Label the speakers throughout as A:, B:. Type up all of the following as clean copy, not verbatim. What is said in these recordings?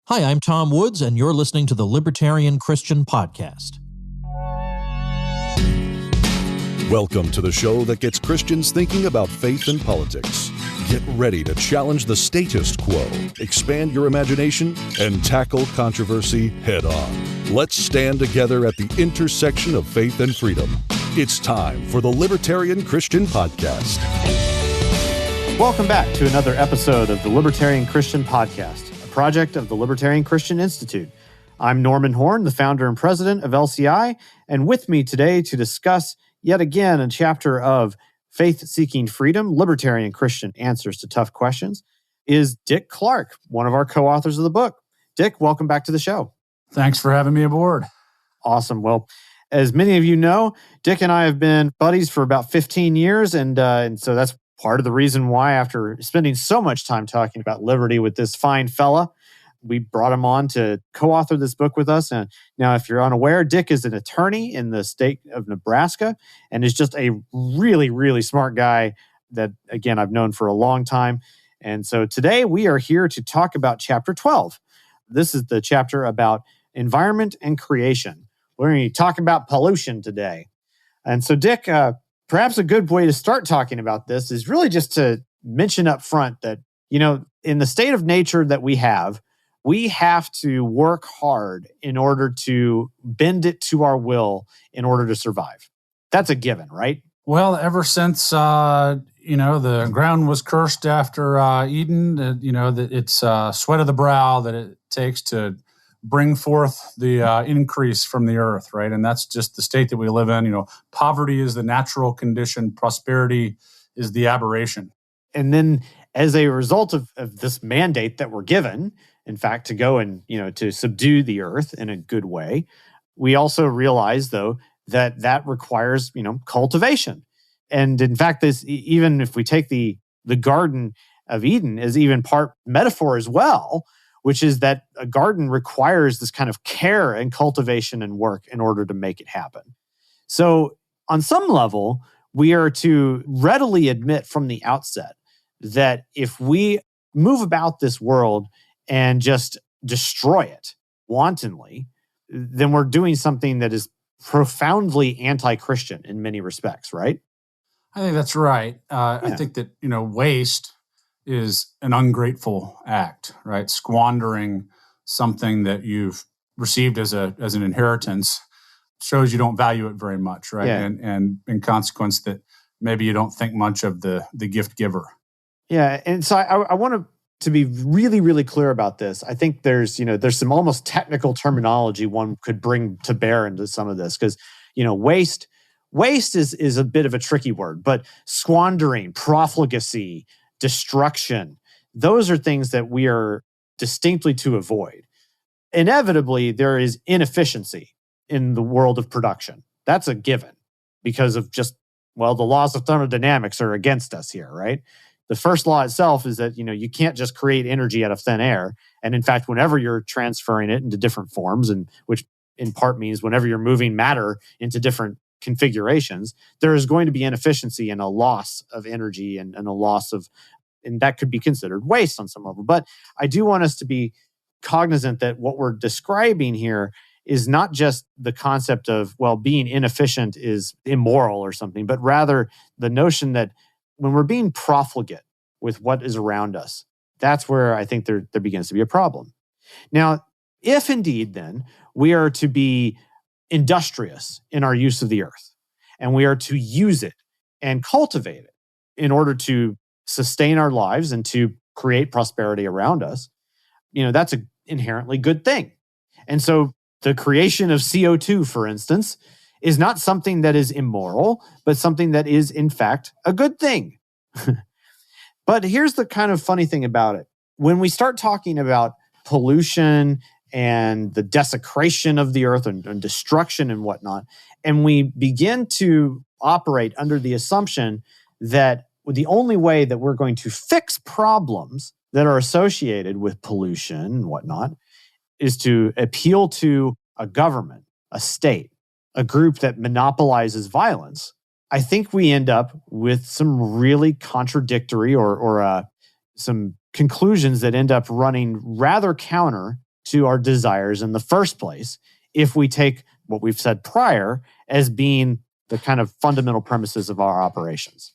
A: Hi, I'm Tom Woods, and you're listening to the Libertarian Christian Podcast.
B: Welcome to the show that gets Christians thinking about faith and politics. Get ready to challenge the status quo, expand your imagination, and tackle controversy head on. Let's stand together at the intersection of faith and freedom. It's time for the Libertarian Christian Podcast.
C: Welcome back to another episode of the Libertarian Christian Podcast, a project of the Libertarian Christian Institute. I'm Norman Horn, the founder and president of LCI, and with me today to discuss yet again a chapter of Faith-Seeking Freedom, Libertarian Christian Answers to Tough Questions, is Dick Clark, one of our co-authors of the book. Dick, welcome back to the show.
D: Thanks for having me aboard.
C: Awesome. Well, as many of you know, Dick and I have been buddies for about 15 years, and so that's part of the reason why, after spending so much time talking about liberty with this fine fella, we brought him on to co-author this book with us. And now, if you're unaware, Dick is an attorney in the state of Nebraska and is just a really, really smart guy that, again, I've known for a long time. And so today we are here to talk about Chapter 12. This is the chapter about environment and creation. We're going to talk about pollution today. And so, Dick, perhaps a good way to start talking about this is really just to mention up front that, you know, in the state of nature that we have to work hard in order to bend it to our will in order to survive. That's a given, right?
D: Well, ever since, the ground was cursed after Eden, that it's sweat of the brow that it takes to bring forth the increase from the earth, right? And that's just the state that we live in. You know, poverty is the natural condition. Prosperity is the aberration.
C: And then as a result of this mandate that we're given, in fact, to go and, to subdue the earth in a good way, we also realize, though, that requires, cultivation. And in fact, this, even if we take the Garden of Eden as even part metaphor as well, which is that a garden requires this kind of care and cultivation and work in order to make it happen. So on some level, we are to readily admit from the outset that if we move about this world and just destroy it wantonly, then we're doing something that is profoundly anti-Christian in many respects, right?
D: I think that's right. I think that, waste is an ungrateful act, right? Squandering something that you've received as an inheritance shows you don't value it very much, right?
C: Yeah.
D: And in consequence that maybe you don't think much of the gift giver.
C: Yeah, and so I want to be really, really clear about this. I think there's some almost technical terminology one could bring to bear into some of this because, waste is a bit of a tricky word, but squandering, profligacy, destruction, those are things that we are distinctly to avoid. Inevitably, there is inefficiency in the world of production. That's a given because of just, the laws of thermodynamics are against us here, right? The first law itself is that, you can't just create energy out of thin air. And in fact, whenever you're transferring it into different forms, and which in part means whenever you're moving matter into different configurations, there is going to be inefficiency and a loss of energy and a loss of, and that could be considered waste on some level. But I do want us to be cognizant that what we're describing here is not just the concept of, being inefficient is immoral or something, but rather the notion that when we're being profligate with what is around us, that's where I think there begins to be a problem. Now, if indeed then we are to be industrious in our use of the earth, and we are to use it and cultivate it in order to sustain our lives and to create prosperity around us, that's an inherently good thing. And so the creation of CO2, for instance, is not something that is immoral, but something that is, in fact, a good thing. But here's the kind of funny thing about it. When we start talking about pollution and the desecration of the earth and destruction and whatnot, and we begin to operate under the assumption that the only way that we're going to fix problems that are associated with pollution and whatnot is to appeal to a government, a state, a group that monopolizes violence, I think we end up with some really contradictory or some conclusions that end up running rather counter to our desires in the first place if we take what we've said prior as being the kind of fundamental premises of our operations.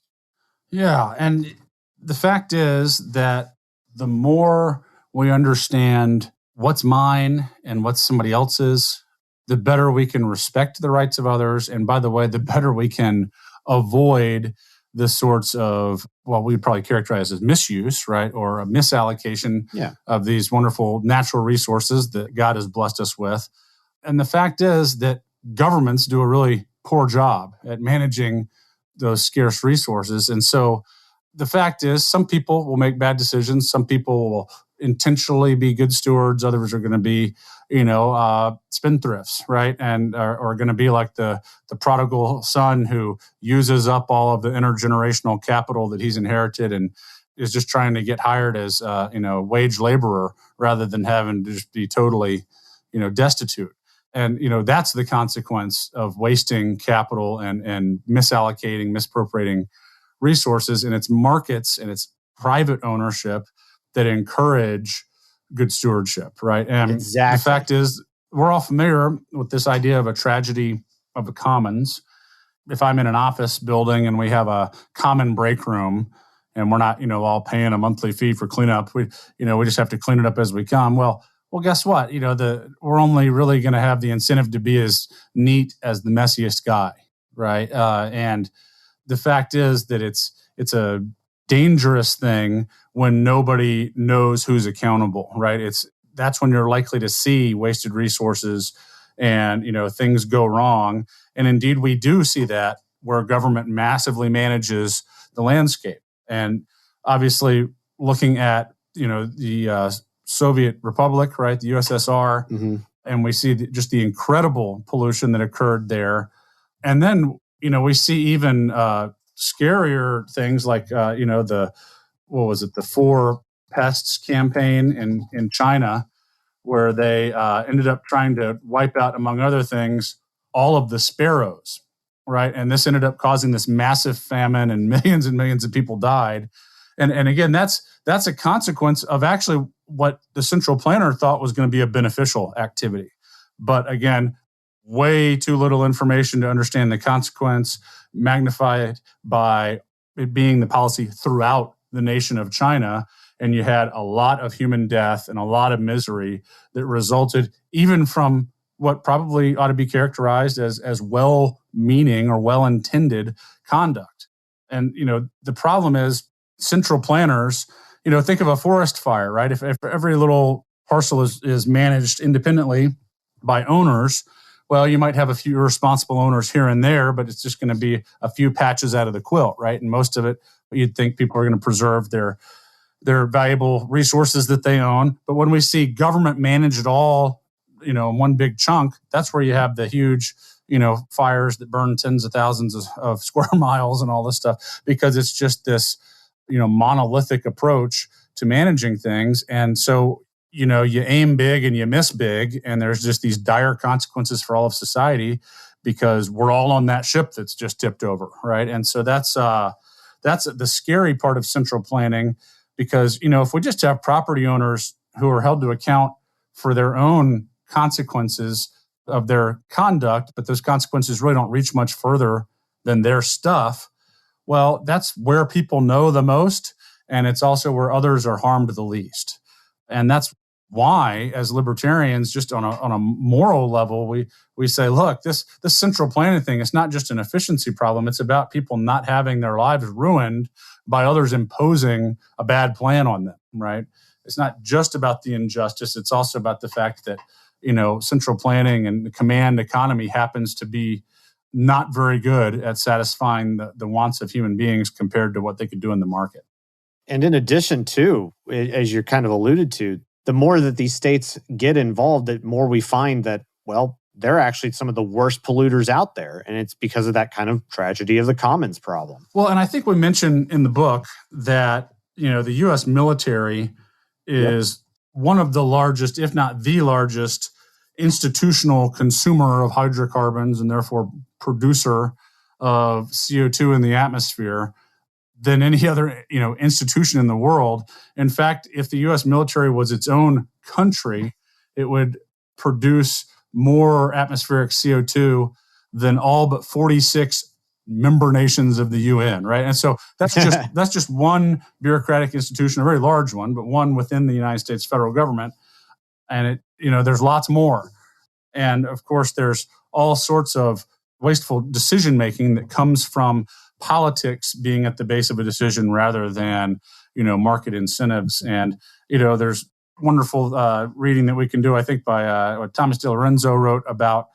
D: Yeah, and the fact is that the more we understand what's mine and what's somebody else's, the better we can respect the rights of others. And by the way, the better we can avoid the sorts of, well, we'd probably characterize as misuse, right? Or a misallocation of these wonderful natural resources that God has blessed us with. And the fact is that governments do a really poor job at managing those scarce resources. And so the fact is, some people will make bad decisions. Some people will intentionally be good stewards. Others are going to be, spendthrifts, right? And are going to be like the prodigal son who uses up all of the intergenerational capital that he's inherited and is just trying to get hired as, wage laborer rather than having to just be totally, destitute. And, that's the consequence of wasting capital and misallocating, misappropriating resources. And it's markets and it's private ownership that encourage good stewardship, right? And
C: exactly.
D: The fact is, we're all familiar with this idea of a tragedy of the commons. If I'm in an office building and we have a common break room and we're not, all paying a monthly fee for cleanup, we just have to clean it up as we come. Well, guess what? We're only really going to have the incentive to be as neat as the messiest guy, right? And the fact is that it's a dangerous thing when nobody knows who's accountable, right? That's when you're likely to see wasted resources and, things go wrong. And indeed, we do see that where government massively manages the landscape. And obviously, looking at, the Soviet Republic, right, the USSR, and we see just the incredible pollution that occurred there. And then, we see even scarier things like, the Four Pests campaign in China, where they ended up trying to wipe out, among other things, all of the sparrows, right? And this ended up causing this massive famine and millions of people died. And again, that's a consequence of actually what the central planner thought was going to be a beneficial activity. But again, way too little information to understand the consequence, magnified by it being the policy throughout the nation of China. And you had a lot of human death and a lot of misery that resulted even from what probably ought to be characterized as well-meaning or well-intended conduct. And, the problem is central planners, think of a forest fire, right? If every little parcel is managed independently by owners, well, you might have a few responsible owners here and there, but it's just going to be a few patches out of the quilt, right? And most of it, you'd think people are going to preserve their valuable resources that they own. But when we see government manage it all, in one big chunk, that's where you have the huge, fires that burn tens of thousands of square miles and all this stuff, because it's just this, monolithic approach to managing things. And so, you aim big and you miss big, and there's just these dire consequences for all of society because we're all on that ship that's just tipped over, right? And so that's the scary part of central planning, because, if we just have property owners who are held to account for their own consequences of their conduct, but those consequences really don't reach much further than their stuff, well, that's where people know the most, and it's also where others are harmed the least. And that's why, as libertarians, just on a moral level, we say, look, this central planning thing, it's not just an efficiency problem. It's about people not having their lives ruined by others imposing a bad plan on them, right? It's not just about the injustice. It's also about the fact that, central planning and the command economy happens to be not very good at satisfying the wants of human beings compared to what they could do in the market.
C: And in addition to, as you're kind of alluded to, the more that these states get involved, the more we find that, well, they're actually some of the worst polluters out there. And it's because of that kind of tragedy of the commons problem.
D: Well, and I think we mentioned in the book that, the U.S. military is one of the largest, if not the largest, institutional consumer of hydrocarbons and therefore producer of CO2 in the atmosphere than any other, institution in the world. In fact, if the U.S. military was its own country, it would produce more atmospheric CO2 than all but 46 member nations of the UN, right? And so that's just one bureaucratic institution, a very large one, but one within the United States federal government. And there's lots more. And of course, there's all sorts of wasteful decision making that comes from politics being at the base of a decision rather than market incentives. And there's wonderful reading that we can do, I think, by what Thomas DiLorenzo wrote about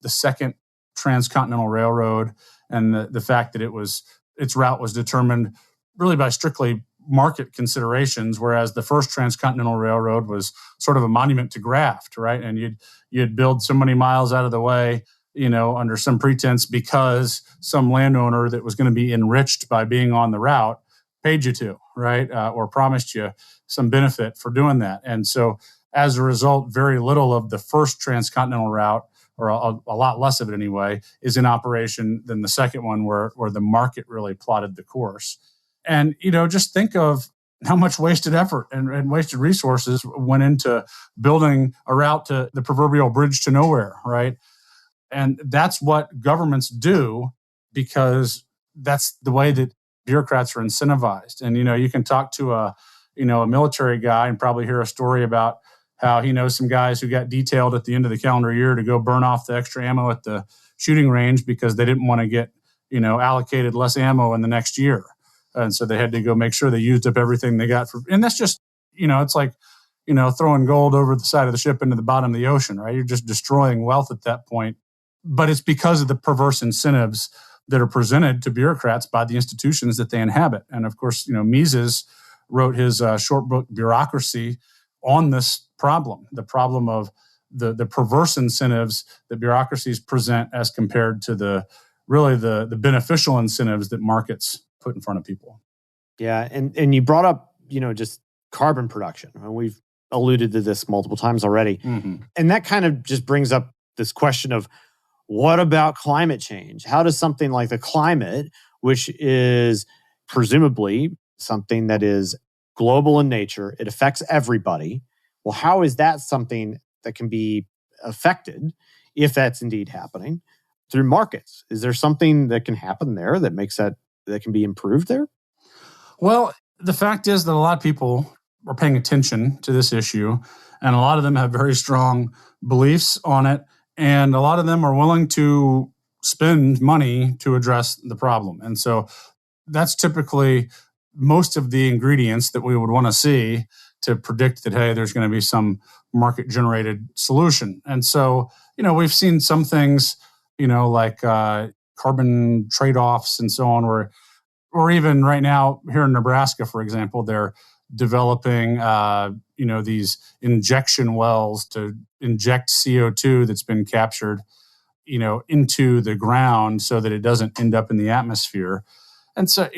D: the second transcontinental railroad and the fact that its route was determined really by strictly market considerations, whereas the first transcontinental railroad was sort of a monument to graft, right? And you'd build so many miles out of the way, under some pretense because some landowner that was going to be enriched by being on the route paid you to, right? Or promised you some benefit for doing that. And so as a result, very little of the first transcontinental route, or a lot less of it anyway, is in operation than the second one where the market really plotted the course. And, just think of how much wasted effort and wasted resources went into building a route to the proverbial bridge to nowhere, right? And that's what governments do because that's the way that bureaucrats are incentivized. And, you can talk to a military guy and probably hear a story about how he knows some guys who got detailed at the end of the calendar year to go burn off the extra ammo at the shooting range because they didn't want to get, allocated less ammo in the next year. And so they had to go make sure they used up everything they got and that's just, it's like, throwing gold over the side of the ship into the bottom of the ocean, right? You're just destroying wealth at that point. But it's because of the perverse incentives that are presented to bureaucrats by the institutions that they inhabit. And of course, Mises wrote his short book, Bureaucracy, on this problem, the problem of the perverse incentives that bureaucracies present as compared to the beneficial incentives that markets put in front of people.
C: Yeah. And you brought up, just carbon production. We've alluded to this multiple times already. Mm-hmm. And that kind of just brings up this question of what about climate change? How does something like the climate, which is presumably something that is global in nature, it affects everybody. Well, how is that something that can be affected, if that's indeed happening, through markets? Is there something that can happen there that makes that can be improved there?
D: Well, the fact is that a lot of people are paying attention to this issue, and a lot of them have very strong beliefs on it, and a lot of them are willing to spend money to address the problem. And so that's typically most of the ingredients that we would want to see to predict that, hey, there's going to be some market-generated solution. And so, we've seen some things, like carbon trade-offs and so on, or even right now here in Nebraska, for example, they're developing, these injection wells to inject CO2 that's been captured, into the ground so that it doesn't end up in the atmosphere. And so,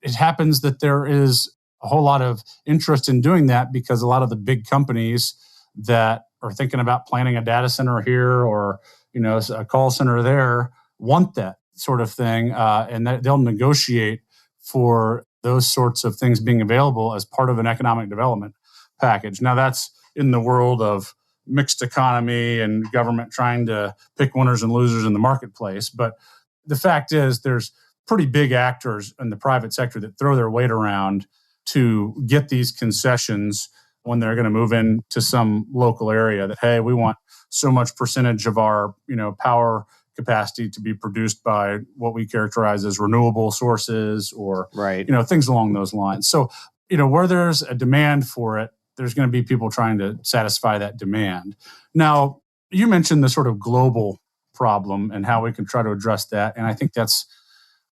D: it happens that there is a whole lot of interest in doing that because a lot of the big companies that are thinking about planning a data center here or, a call center there want that sort of thing. And that they'll negotiate for those sorts of things being available as part of an economic development package. Now, that's in the world of mixed economy and government trying to pick winners and losers in the marketplace. But the fact is there's pretty big actors in the private sector that throw their weight around to get these concessions when they're going to move into some local area that, hey, we want so much percentage of our, power capacity to be produced by what we characterize as renewable sources or,
C: right.
D: Things along those lines. So, where there's a demand for it, there's going to be people trying to satisfy that demand. Now, you mentioned the sort of global problem and how we can try to address that. And I think that's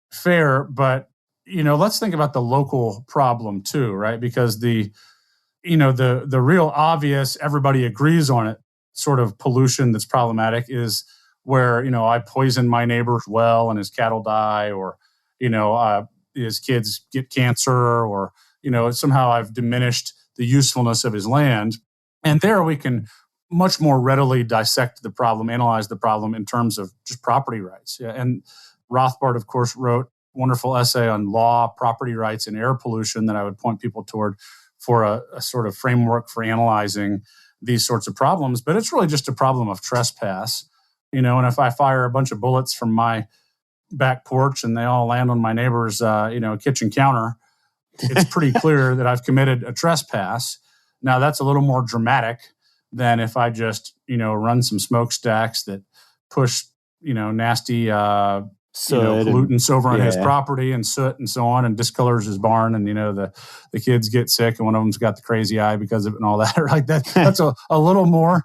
D: fair, but, let's think about the local problem too, right? Because the real obvious, everybody agrees on it, sort of pollution that's problematic is where, I poison my neighbor's well and his cattle die, or, his kids get cancer, or, somehow I've diminished the usefulness of his land. And there we can much more readily dissect the problem, analyze the problem in terms of just property rights. Yeah. And Rothbard, of course, wrote a wonderful essay on law, property rights, and air pollution that I would point people toward for a sort of framework for analyzing these sorts of problems. But it's really just a problem of trespass, and if I fire a bunch of bullets from my back porch and they all land on my neighbor's, kitchen counter, it's pretty clear that I've committed a trespass. Now, that's a little more dramatic than if I just, run some smokestacks that push, nasty pollutants over on his property and soot and so on, and discolors his barn, and the kids get sick and one of them's got the crazy eye because of it and all that. Like that's a little more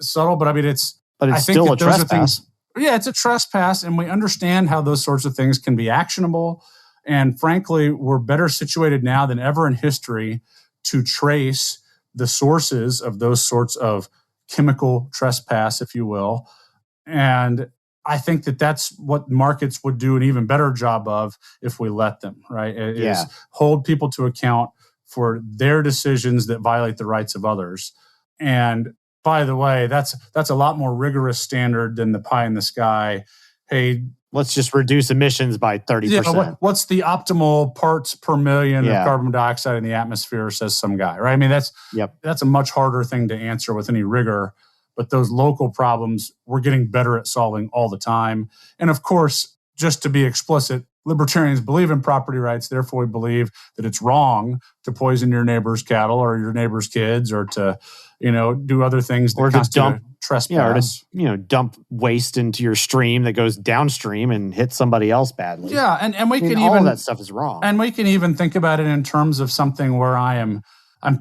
D: subtle, but I mean it's
C: still a trespass.
D: It's a trespass, and we understand how those sorts of things can be actionable. And frankly, we're better situated now than ever in history to trace the sources of those sorts of chemical trespass, if you will. And I think that that's what markets would do an even better job of if we let them, right? Is hold people to account for their decisions that violate the rights of others. And by the way, that's a lot more rigorous standard than the pie in the sky. Hey,
C: let's just reduce emissions by 30%.
D: Yeah, what's the optimal parts per million of carbon dioxide in the atmosphere, says some guy, right? I mean, that's a much harder thing to answer with any rigor. But those local problems, we're getting better at solving all the time. And of course, just to be explicit, libertarians believe in property rights. Therefore, we believe that it's wrong to poison your neighbor's cattle or your neighbor's kids, or to, do other things that
C: or to dump
D: trespass.
C: Or to, dump waste into your stream that goes downstream and hit somebody else badly.
D: Yeah, and we can
C: all of that stuff is wrong.
D: And we can even think about it in terms of something where I'm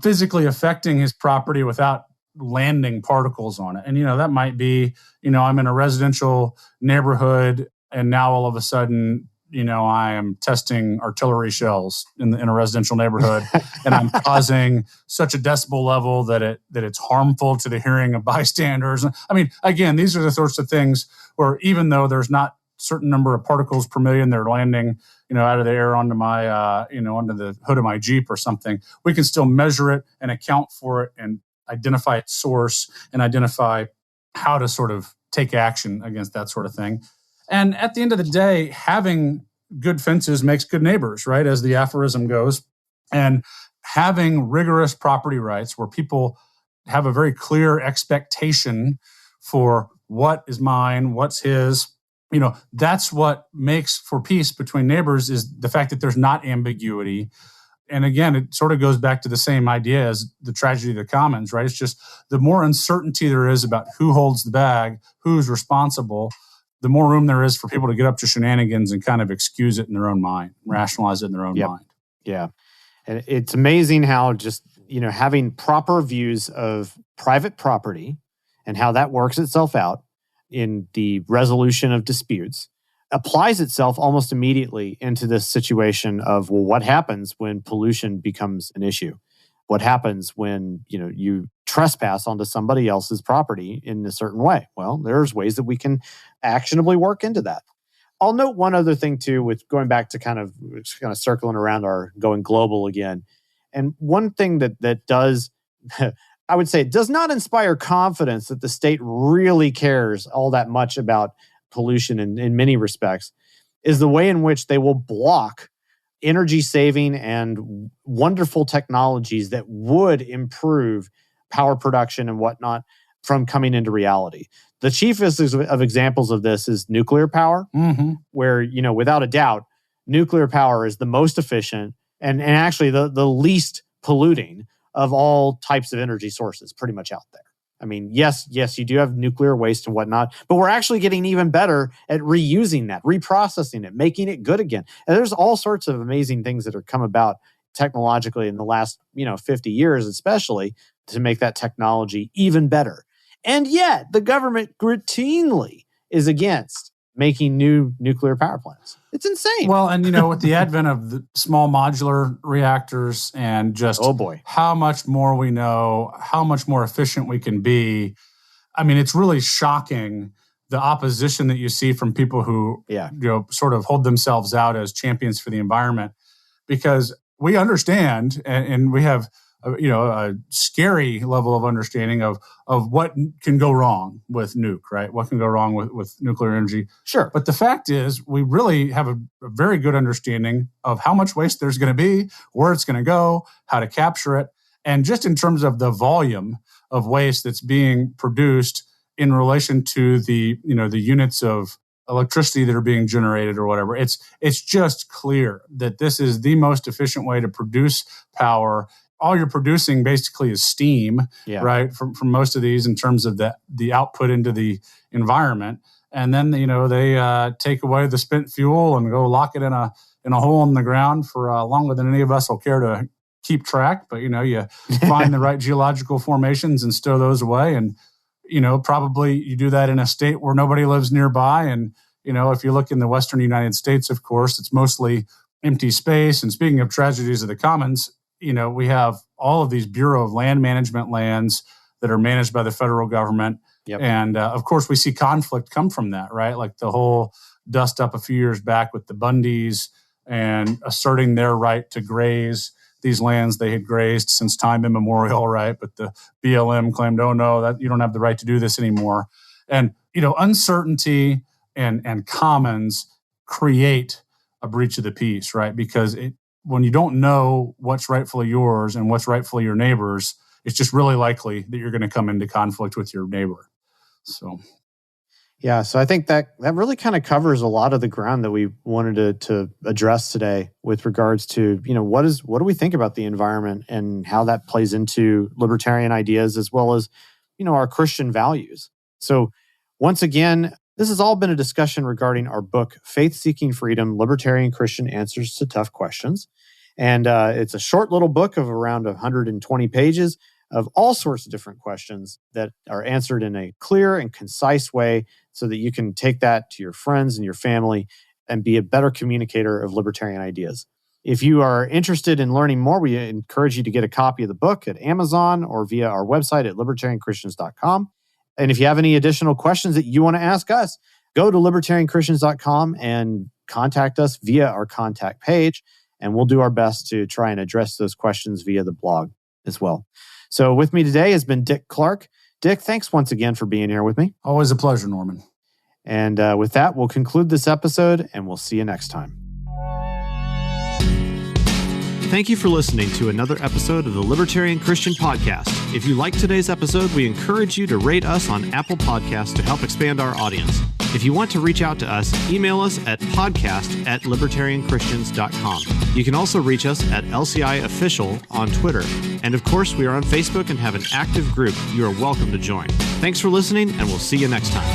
D: physically affecting his property without landing particles on it. And, that might be, I'm in a residential neighborhood and now all of a sudden, I am testing artillery shells in a residential neighborhood and I'm causing such a decibel level that it's harmful to the hearing of bystanders. I mean, again, these are the sorts of things where even though there's not certain number of particles per million that are landing, out of the air onto my, onto the hood of my Jeep or something, we can still measure it and account for it and identify its source and identify how to sort of take action against that sort of thing. And at the end of the day, having good fences makes good neighbors, right? As the aphorism goes. And having rigorous property rights where people have a very clear expectation for what is mine, what's his, that's what makes for peace between neighbors, is the fact that there's not ambiguity. And again, it sort of goes back to the same idea as the tragedy of the commons, right? It's just the more uncertainty there is about who holds the bag, who's responsible, the more room there is for people to get up to shenanigans and kind of excuse it in their own mind, rationalize it in their own mind.
C: Yeah. And it's amazing how just, having proper views of private property and how that works itself out in the resolution of disputes applies itself almost immediately into this situation of, well, what happens when pollution becomes an issue? What happens when, you trespass onto somebody else's property in a certain way? Well, there's ways that we can actionably work into that. I'll note one other thing too, with going back to kind of circling around our going global again. And one thing that does, I would say, does not inspire confidence that the state really cares all that much about pollution in many respects, is the way in which they will block energy saving and wonderful technologies that would improve power production and whatnot from coming into reality. The chiefest of examples of this is nuclear power, where, without a doubt, nuclear power is the most efficient and actually the least polluting of all types of energy sources pretty much out there. I mean, yes, you do have nuclear waste and whatnot, but we're actually getting even better at reusing that, reprocessing it, making it good again. And there's all sorts of amazing things that have come about technologically in the last, 50 years, especially, to make that technology even better. And yet the government routinely is against making new nuclear power plants. It's insane.
D: Well, and with the advent of the small modular reactors and just how much more we know, how much more efficient we can be, I mean, it's really shocking the opposition that you see from people who sort of hold themselves out as champions for the environment, because we understand and we have a scary level of understanding of what can go wrong with nuke, right? What can go wrong with nuclear energy.
C: Sure.
D: But the fact is, we really have a very good understanding of how much waste there's going to be, where it's going to go, how to capture it. And just in terms of the volume of waste that's being produced in relation to the units of electricity that are being generated or whatever. It's just clear that this is the most efficient way to produce power. All you're producing basically is steam, right? From most of these in terms of the output into the environment. And then, they take away the spent fuel and go lock it in a hole in the ground for longer than any of us will care to keep track. But, you find the right geological formations and stow those away. And, probably you do that in a state where nobody lives nearby. And, if you look in the Western United States, of course, it's mostly empty space. And speaking of tragedies of the commons, we have all of these Bureau of Land Management lands that are managed by the federal government. Yep. And of course, we see conflict come from that, right? Like the whole dust up a few years back with the Bundys and asserting their right to graze these lands they had grazed since time immemorial, right? But the BLM claimed, oh no, that you don't have the right to do this anymore. And, uncertainty and commons create a breach of the peace, right? Because when you don't know what's rightfully yours and what's rightfully your neighbor's, it's just really likely that you're going to come into conflict with your neighbor. So
C: I think that really kind of covers a lot of the ground that we wanted to address today with regards to, what do we think about the environment and how that plays into libertarian ideas as well as, our Christian values. So once again, this has all been a discussion regarding our book, Faith Seeking Freedom, Libertarian Christian Answers to Tough Questions. And it's a short little book of around 120 pages of all sorts of different questions that are answered in a clear and concise way so that you can take that to your friends and your family and be a better communicator of libertarian ideas. If you are interested in learning more, we encourage you to get a copy of the book at Amazon or via our website at libertarianchristians.com. And if you have any additional questions that you want to ask us, go to libertarianchristians.com and contact us via our contact page, and we'll do our best to try and address those questions via the blog as well. So with me today has been Dick Clark. Dick, thanks once again for being here with me.
D: Always a pleasure, Norman.
C: And with that, we'll conclude this episode, and we'll see you next time.
E: Thank you for listening to another episode of the Libertarian Christian Podcast. If you liked today's episode, we encourage you to rate us on Apple Podcasts to help expand our audience. If you want to reach out to us, email us at podcast@libertarianchristians.com. You can also reach us at LCI Official on Twitter. And of course, we are on Facebook and have an active group you are welcome to join. Thanks for listening, and we'll see you next time.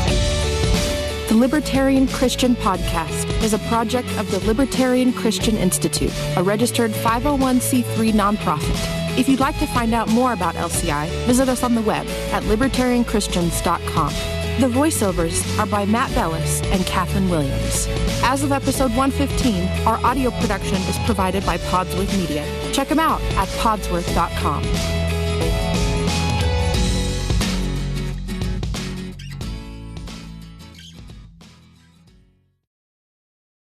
F: The Libertarian Christian Podcast is a project of the Libertarian Christian Institute, a registered 501c3 nonprofit. If you'd like to find out more about LCI, visit us on the web at libertarianchristians.com. The voiceovers are by Matt Bellis and Catherine Williams. As of episode 115, our audio production is provided by Podsworth Media. Check them out at podsworth.com.